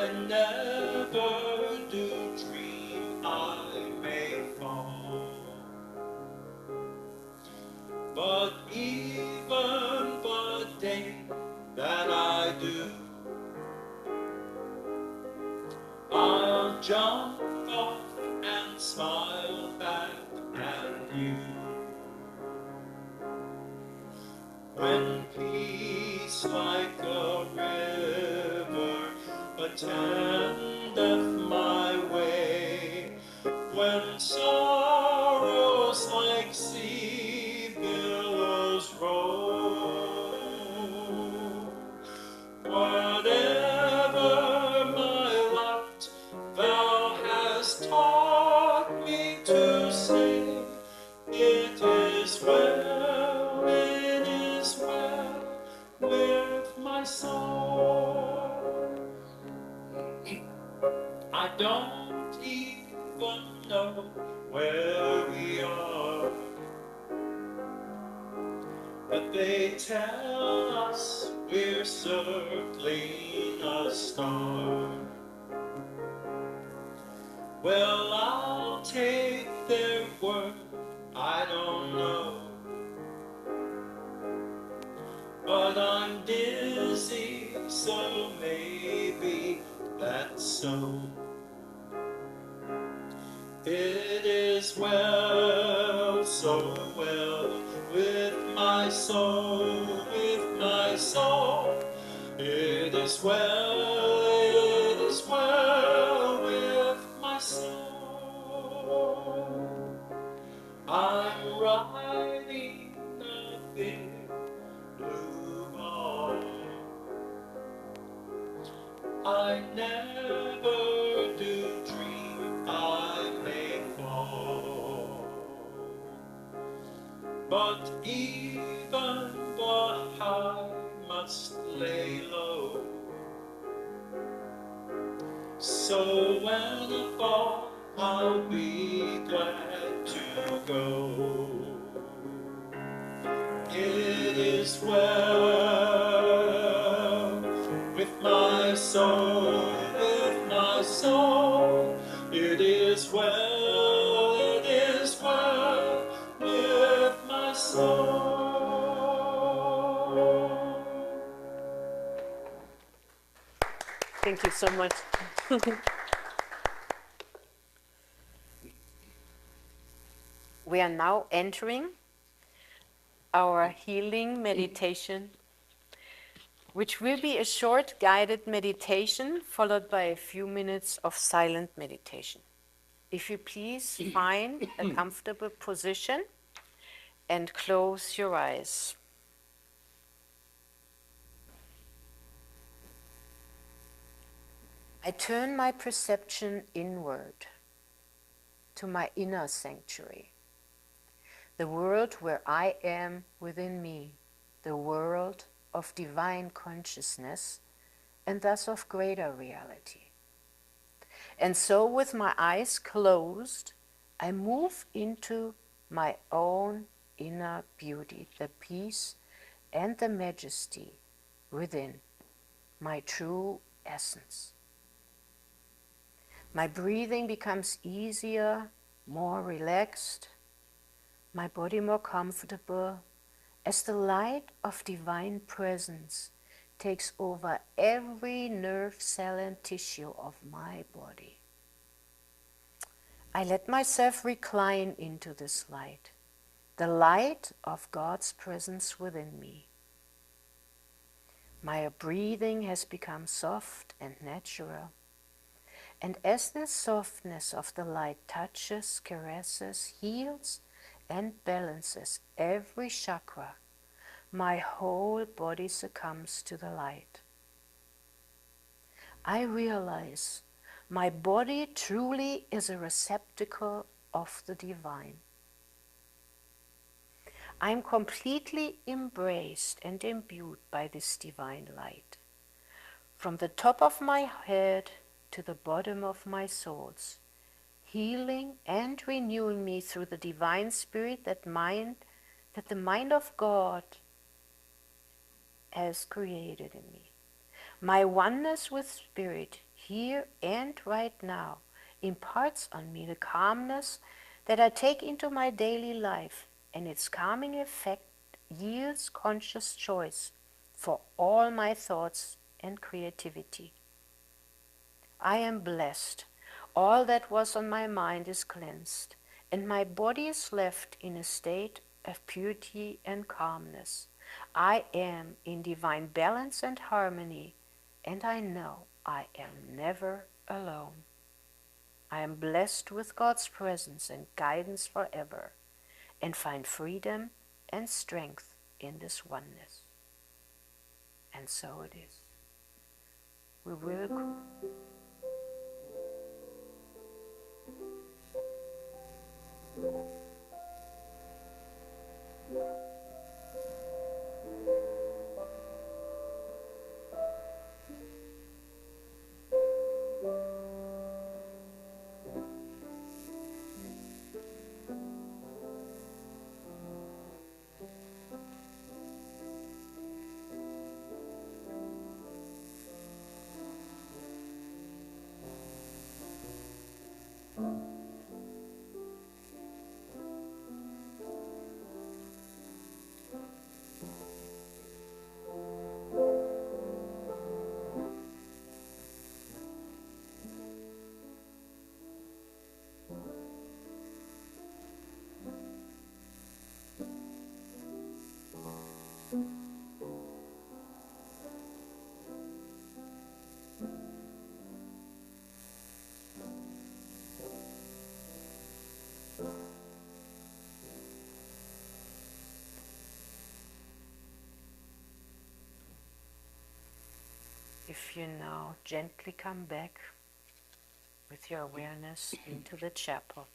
I never do dream I may fall. But even the day that I do, I'll jump off and smile back at you. When peace like a river attendeth my way, when sorrows like sea billows roll, whatever my lot, thou hast taught me to say, it is well with my soul. I don't even know where we are, but they tell us we're circling a star. Well, I'll take their word, I don't know, but I'm dizzy, so maybe that's so. It is well, so well with my soul, with my soul. It is well with my soul. I'm riding a big blue ball. I never do dream I may fall, but even the high must lay low. So when I fall, I'll be glad to go. It is well with my soul, with my soul. It is well with my soul. Thank you so much. We are now entering our healing meditation, which will be a short guided meditation followed by a few minutes of silent meditation. If you please find a comfortable position and close your eyes. I turn my perception inward to my inner sanctuary, the world where I am within me, the world of divine consciousness and thus of greater reality. And so with my eyes closed, I move into my own inner beauty, the peace and the majesty within, my true essence. My breathing becomes easier, more relaxed, my body more comfortable, as the light of divine presence takes over every nerve cell and tissue of my body. I let myself recline into this light, the light of God's presence within me. My breathing has become soft and natural, and as the softness of the light touches, caresses, heals, and balances every chakra, my whole body succumbs to the light. I realize my body truly is a receptacle of the divine. I am completely embraced and imbued by this divine light. From the top of my head to the bottom of my soles, healing and renewing me through the divine spirit that the mind of God has created in me. My oneness with spirit here and right now, imparts on me the calmness that I take into my daily life, and its calming effect yields conscious choice for all my thoughts and creativity. I am blessed. All that was on my mind is cleansed, and my body is left in a state of purity and calmness. I am in divine balance and harmony, and I know I am never alone. I am blessed with God's presence and guidance forever, and find freedom and strength in this oneness. And so it is. We will if you now gently come back with your awareness into the chapel.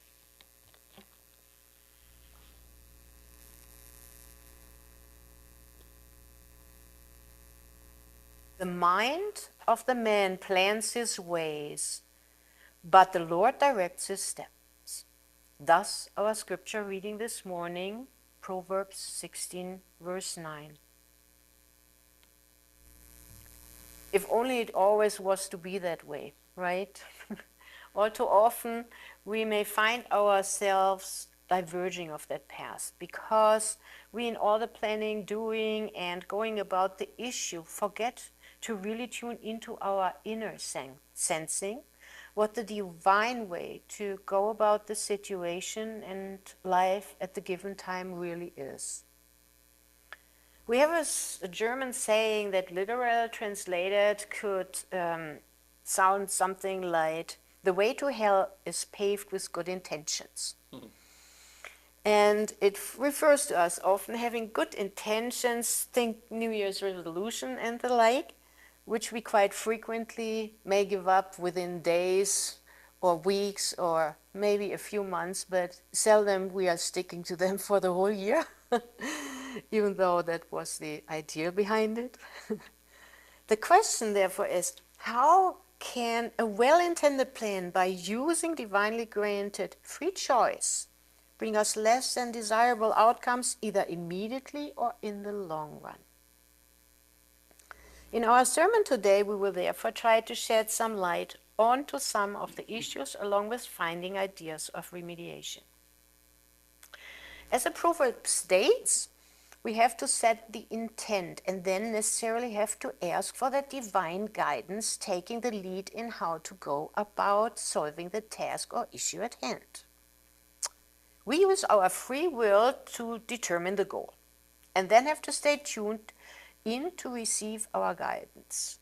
The mind of the man plans his ways, but the Lord directs his steps. Thus, our scripture reading this morning, Proverbs 16, verse 9. If only it always was to be that way, right? All too often we may find ourselves diverging of that path because we, in all the planning, doing, and going about the issue, forget to really tune into our inner sensing, what the divine way to go about the situation and life at the given time really is. We have a German saying that literal translated could sound something like, the way to hell is paved with good intentions. And it refers to us often having good intentions, think New Year's resolution and the like, which we quite frequently may give up within days or weeks or maybe a few months, but seldom we are sticking to them for the whole year, even though that was the idea behind it. The question, therefore, is how can a well-intended plan, by using divinely granted free choice, bring us less than desirable outcomes either immediately or in the long run? In our sermon today, we will therefore try to shed some light onto some of the issues along with finding ideas of remediation. As the proverb states, we have to set the intent and then necessarily have to ask for that divine guidance, taking the lead in how to go about solving the task or issue at hand. We use our free will to determine the goal and then have to stay tuned in to receive our guidance.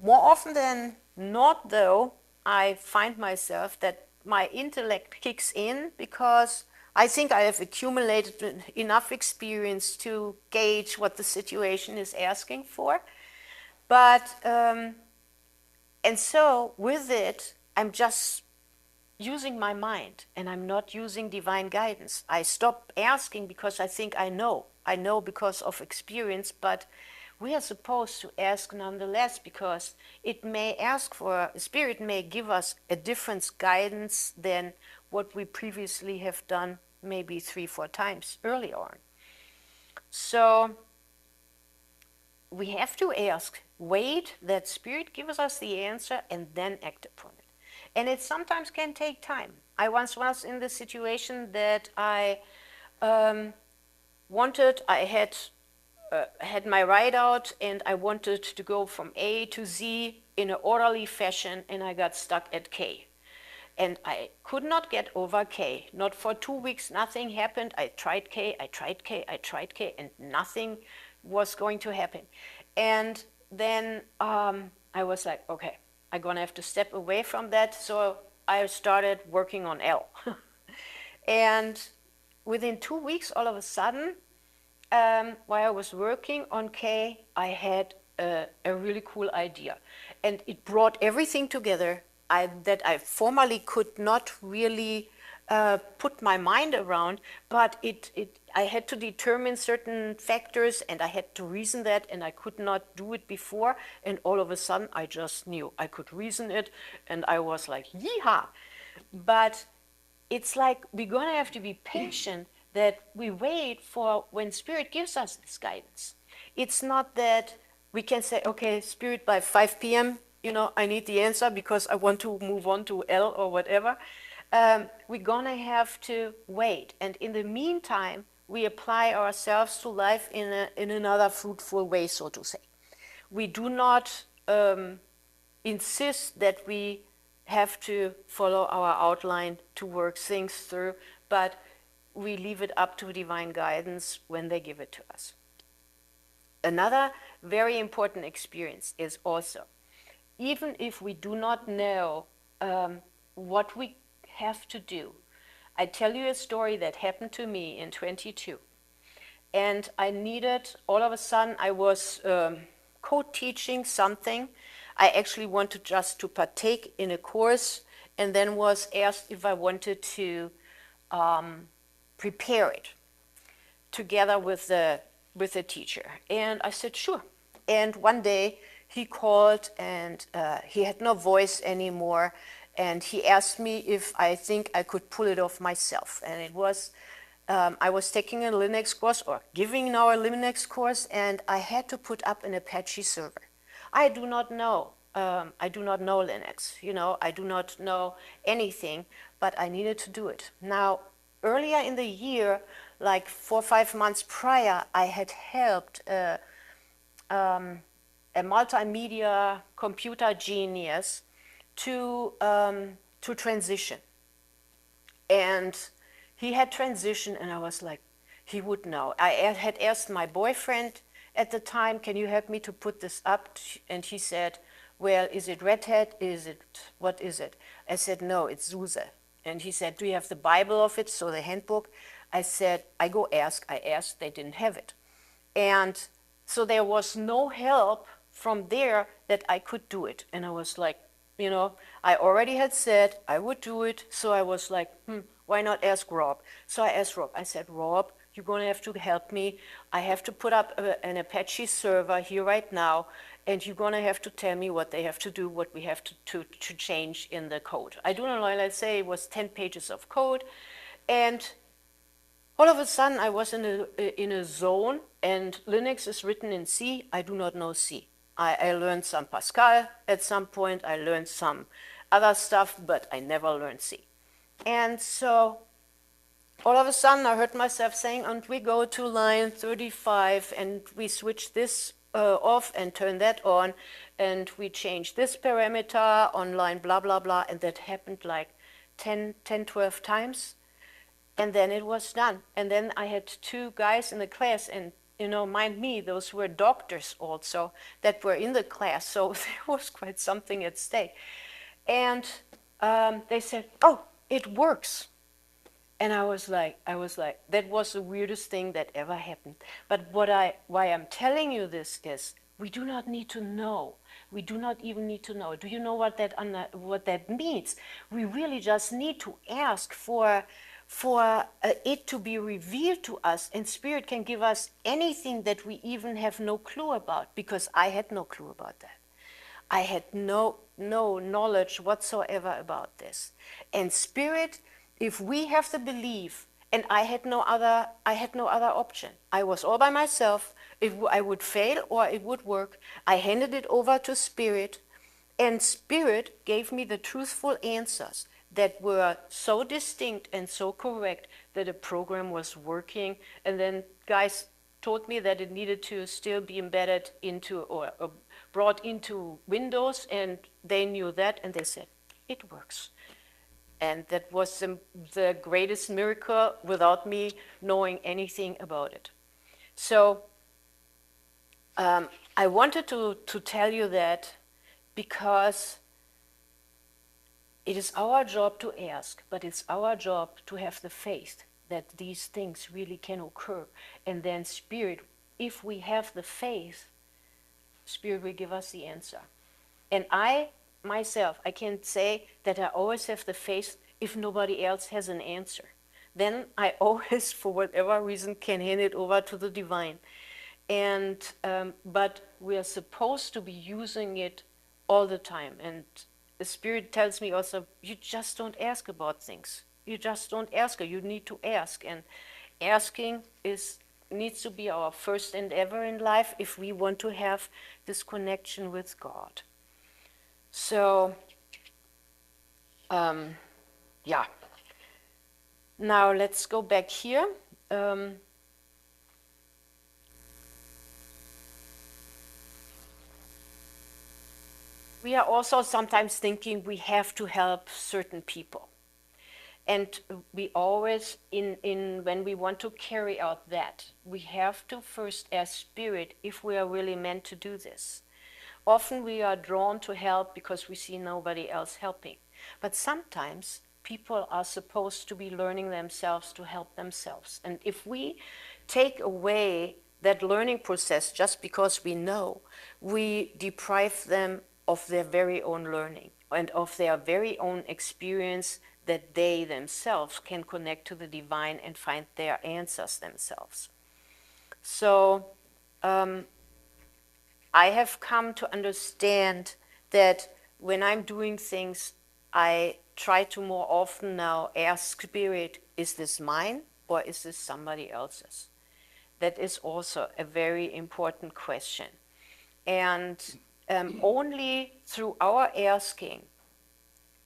More often than not, though, I find myself that my intellect kicks in because I think I have accumulated enough experience to gauge what the situation is asking for. But, and so with it, I'm just using my mind and I'm not using divine guidance. I stop asking because I think I know. I know because of experience, but we are supposed to ask nonetheless because it may ask for, Spirit may give us a different guidance than what we previously have done maybe 3-4 times early on. So we have to ask, wait, that Spirit gives us the answer, and then act upon it. And it sometimes can take time. I once was in the situation that I had my ride out, and I wanted to go from A to Z in an orderly fashion, and I got stuck at K. And I could not get over K. Not for 2 weeks, nothing happened. I tried K, I tried K, I tried K, and nothing was going to happen. And then I was like, okay, I'm gonna have to step away from that. So I started working on L. And within 2 weeks, all of a sudden, while I was working on K, I had a really cool idea. And it brought everything together that I formerly could not really put my mind around, but I had to determine certain factors, and I had to reason that, and I could not do it before, and all of a sudden I just knew I could reason it, and I was like, yeehaw! But it's like we're going to have to be patient, that we wait for when Spirit gives us this guidance. It's not that we can say, okay, Spirit, by 5 p.m., I need the answer because I want to move on to L or whatever. We're going to have to wait. And in the meantime, we apply ourselves to life in another fruitful way, so to say. We do not insist that we have to follow our outline to work things through, but we leave it up to divine guidance when they give it to us. Another very important experience is also, even if we do not know what we have to do, I tell you a story that happened to me in 22. And I needed, all of a sudden, I was co-teaching something. I actually wanted just to partake in a course, and then was asked if I wanted to prepare it together with the teacher. And I said, sure. And one day he called, and he had no voice anymore. And he asked me if I think I could pull it off myself. And it was, I was taking a Linux course, or giving now a Linux course, and I had to put up an Apache server. I do not know Linux, I do not know anything, but I needed to do it. Now, earlier in the year, like 4 or 5 months prior, I had helped a multimedia computer genius to transition. And he had transitioned, and I was like, he would know. I had asked my boyfriend at the time, can you help me to put this up? And he said, well, is it Red Hat? What is it? I said, no, it's SUSE. And he said, do you have the Bible of it, so the handbook? I said, I go ask. I asked, they didn't have it. And so there was no help from there that I could do it. And I was like, I already had said I would do it. So I was like, why not ask Rob? So I asked Rob. I said, Rob, you're going to have to help me. I have to put up an Apache server here right now, and you're going to have to tell me what they have to do, what we have to change in the code. I do not know, let's say it was 10 pages of code, and all of a sudden I was in a zone, and Linux is written in C. I do not know C. I learned some Pascal at some point. I learned some other stuff, but I never learned C. And so all of a sudden I heard myself saying, and we go to line 35, and we switch this off and turn that on, and we change this parameter on line blah, blah, blah, and that happened like 10, 12 times, and then it was done. And then I had 2 guys in the class, and mind me, those were doctors also that were in the class, so there was quite something at stake. And they said, oh, it works. And I was like, that was the weirdest thing that ever happened. But why I'm telling you this is, we do not need to know. We do not even need to know. Do you know what that means? We really just need to ask for it to be revealed to us, and Spirit can give us anything that we even have no clue about, because I had no clue about that. I had no knowledge whatsoever about this. And Spirit, if we have the belief, and I had no other option. I was all by myself, I would fail or it would work. I handed it over to Spirit, and Spirit gave me the truthful answers that were so distinct and so correct that the program was working. And then guys told me that it needed to still be embedded into or brought into Windows, and they knew that, and they said, it works. And that was the greatest miracle without me knowing anything about it. So I wanted to tell you that because it is our job to ask, but it's our job to have the faith that these things really can occur. And then Spirit, if we have the faith, Spirit will give us the answer. And I, myself, I can say that I always have the faith if nobody else has an answer. Then I always, for whatever reason, can hand it over to the divine. And but we are supposed to be using it all the time. And the Spirit tells me also, you just don't ask about things. You just don't ask. You need to ask. And asking needs to be our first endeavor in life if we want to have this connection with God. So, yeah. Now let's go back here. We are also sometimes thinking we have to help certain people. And we always, when we want to carry out that, we have to first ask Spirit if we are really meant to do this. Often we are drawn to help because we see nobody else helping. But sometimes people are supposed to be learning themselves to help themselves. And if we take away that learning process just because we know, we deprive them of their very own learning and of their very own experience that they themselves can connect to the divine and find their answers themselves. So I have come to understand that when I'm doing things, I try to more often now ask Spirit, is this mine or is this somebody else's? That is also a very important question. And only through our asking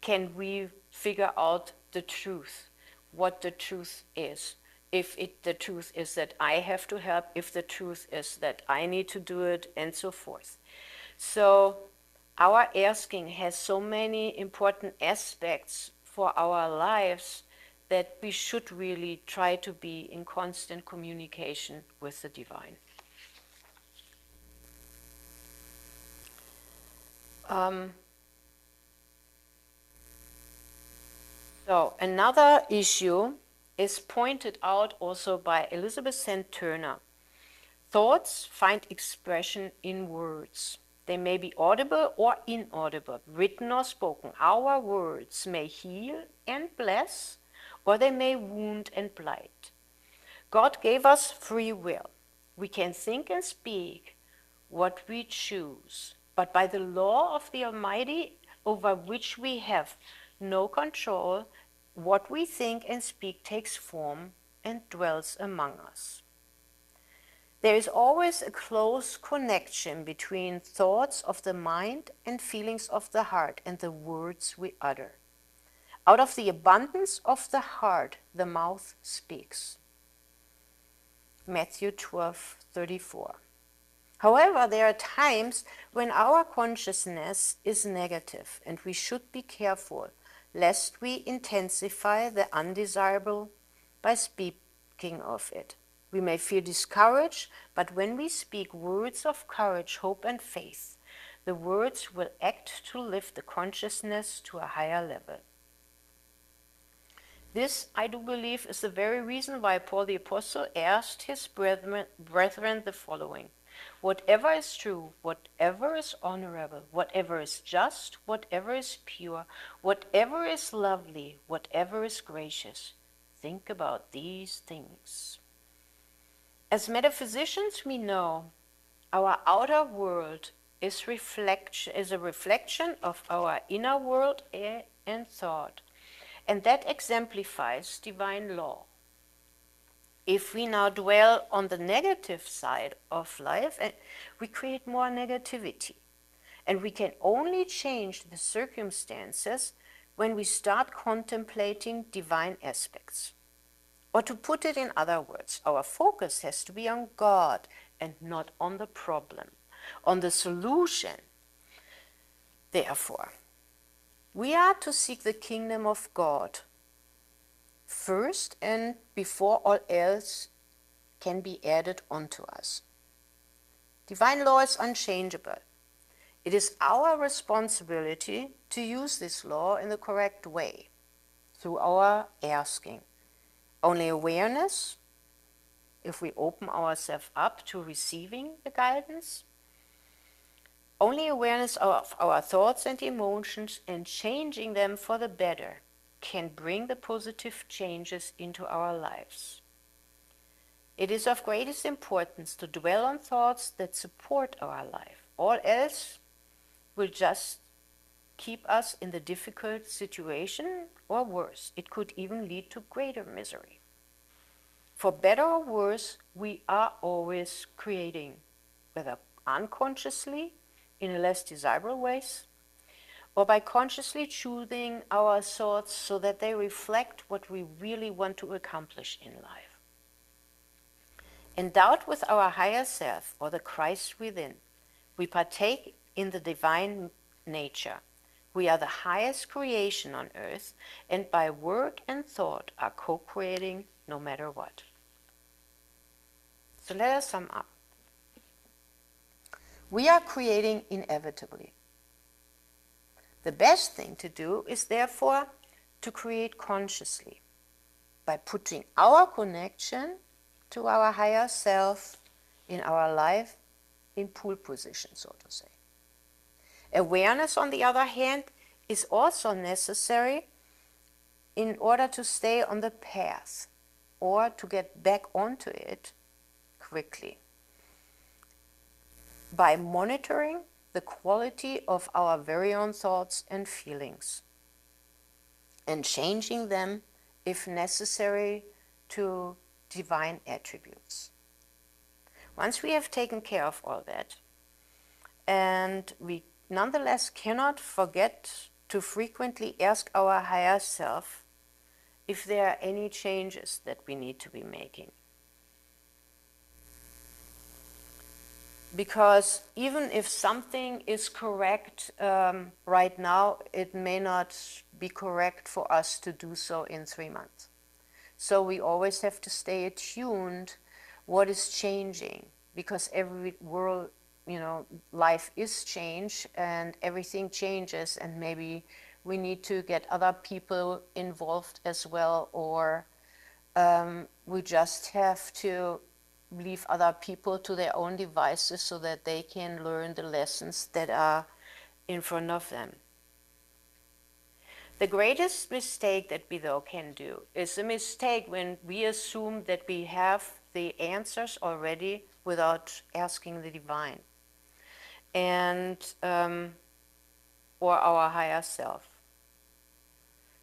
can we figure out the truth, what the truth is. If the truth is that I have to help, if the truth is that I need to do it, and so forth. So our asking has so many important aspects for our lives that we should really try to be in constant communication with the divine. So another issue is pointed out also by Elizabeth St. Turner. Thoughts find expression in words. They may be audible or inaudible, written or spoken. Our words may heal and bless, or they may wound and blight. God gave us free will. We can think and speak what we choose, but by the law of the Almighty, over which we have no control, what we think and speak takes form and dwells among us. There is always a close connection between thoughts of the mind and feelings of the heart and the words we utter. Out of the abundance of the heart, the mouth speaks. Matthew 12:34. However, there are times when our consciousness is negative, and we should be careful lest we intensify the undesirable by speaking of it. We may feel discouraged, but when we speak words of courage, hope, and faith, the words will act to lift the consciousness to a higher level. This, I do believe, is the very reason why Paul the Apostle asked his brethren the following: whatever is true, whatever is honorable, whatever is just, whatever is pure, whatever is lovely, whatever is gracious, think about these things. As metaphysicians, we know our outer world is a reflection of our inner world and thought, and that exemplifies divine law. If we now dwell on the negative side of life, we create more negativity. And we can only change the circumstances when we start contemplating divine aspects. Or to put it in other words, our focus has to be on God and not on the problem, on the solution. Therefore, we are to seek the kingdom of God first, and before all else can be added onto us. Divine law is unchangeable. It is our responsibility to use this law in the correct way through our asking. Only awareness, if we open ourselves up to receiving the guidance, only awareness of our thoughts and emotions and changing them for the better can bring the positive changes into our lives. It is of greatest importance to dwell on thoughts that support our life. All else will just keep us in the difficult situation, or worse, it could even lead to greater misery. For better or worse, we are always creating, whether unconsciously, in a less desirable ways, or by consciously choosing our thoughts so that they reflect what we really want to accomplish in life. Endowed with our higher self, or the Christ within, we partake in the divine nature. We are the highest creation on earth, and by work and thought are co-creating no matter what. So let us sum up. We are creating inevitably. The best thing to do is therefore to create consciously by putting our connection to our higher self in our life in pole position, so to say. Awareness, on the other hand, is also necessary in order to stay on the path or to get back onto it quickly by monitoring the quality of our very own thoughts and feelings and changing them if necessary to divine attributes. Once we have taken care of all that, and we nonetheless cannot forget to frequently ask our higher self if there are any changes that we need to be making. Because even if something is correct right now, it may not be correct for us to do so in 3 months. So we always have to stay attuned what is changing, because every world, life is change and everything changes, and maybe we need to get other people involved as well, or we just have to leave other people to their own devices so that they can learn the lessons that are in front of them. The greatest mistake that we though can do is a mistake when we assume that we have the answers already without asking the divine and or our higher self.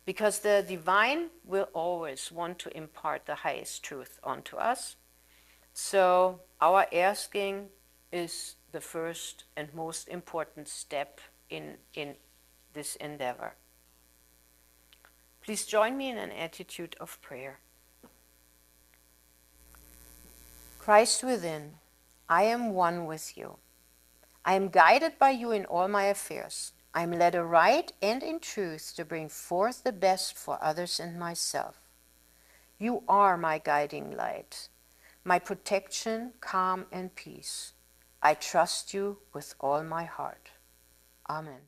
Because the divine will always want to impart the highest truth onto us. So our asking is the first and most important step in this endeavor. Please join me in an attitude of prayer. Christ within, I am one with you. I am guided by you in all my affairs. I am led aright and in truth to bring forth the best for others and myself. You are my guiding light, my protection, calm, and peace. I trust you with all my heart. Amen.